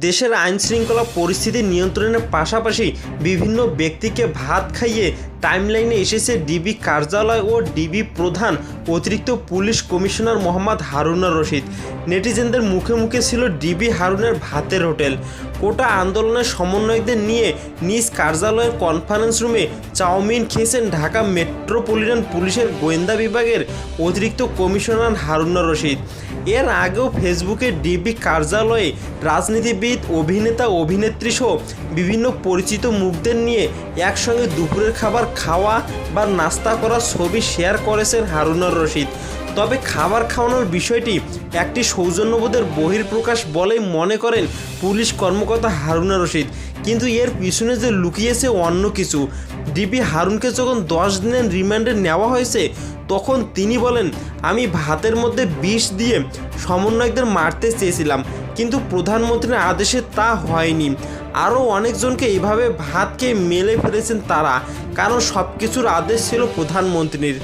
দেশের আইনশৃঙ্খলা পরিস্থিতি নিয়ন্ত্রণের পাশাপাশি বিভিন্ন ব্যক্তিকে ভাত খাইয়ে টাইমলাইনে এসেছে ডিবি কার্যালয় ও ডিবি প্রধান অতিরিক্ত পুলিশ কমিশনার মোহাম্মদ হারুনুর রশিদ। নেটিজেনদের মুখে মুখে ছিল ডিবি হারুনের ভাতের হোটেল। কোটা আন্দোলনের সমন্বয়কদের নিয়ে নিজ কার্যালয়ের কনফারেন্স রুমে চাউমিন খেয়েছেন ঢাকা মেট্রোপলিটন পুলিশের গোয়েন্দা বিভাগের অতিরিক্ত কমিশনার হারুনুর রশিদ। এর আগেও ফেসবুকে ডিবি কার্যালয়ে রাজনীতিবিদ, অভিনেতা, অভিনেত্রী সহ বিভিন্ন পরিচিত মুখদের নিয়ে একসঙ্গে দুপুরের খাবার খাওয়া বা নাস্তা করার ছবি শেয়ার করেছেন হারুনুর রশিদ। তবে খাবার খাওয়ানোর বিষয়টি একটি সৌজন্যবোধের বহিঃপ্রকাশ বলেই মনে করেন পুলিশ কর্মকর্তা হারুনুর রশিদ, কিন্তু এর পিছনে যে লুকিয়েছে অন্য কিছু। ডিবি হারুনকে যখন 10 দিনের রিমান্ডে নেওয়া হয়েছে তখন তিনি বলেন, আমি ভাতের মধ্যে বিষ দিয়ে সমন্বয়কদের মারতে চেয়েছিলাম, কিন্তু প্রধানমন্ত্রীর আদেশে তা হয়নি। আরও অনেকজনকে এভাবে ভাত খেয়ে মেলে ফেলেছেন তারা, কারণ সব কিছুর আদেশ ছিল প্রধানমন্ত্রীর।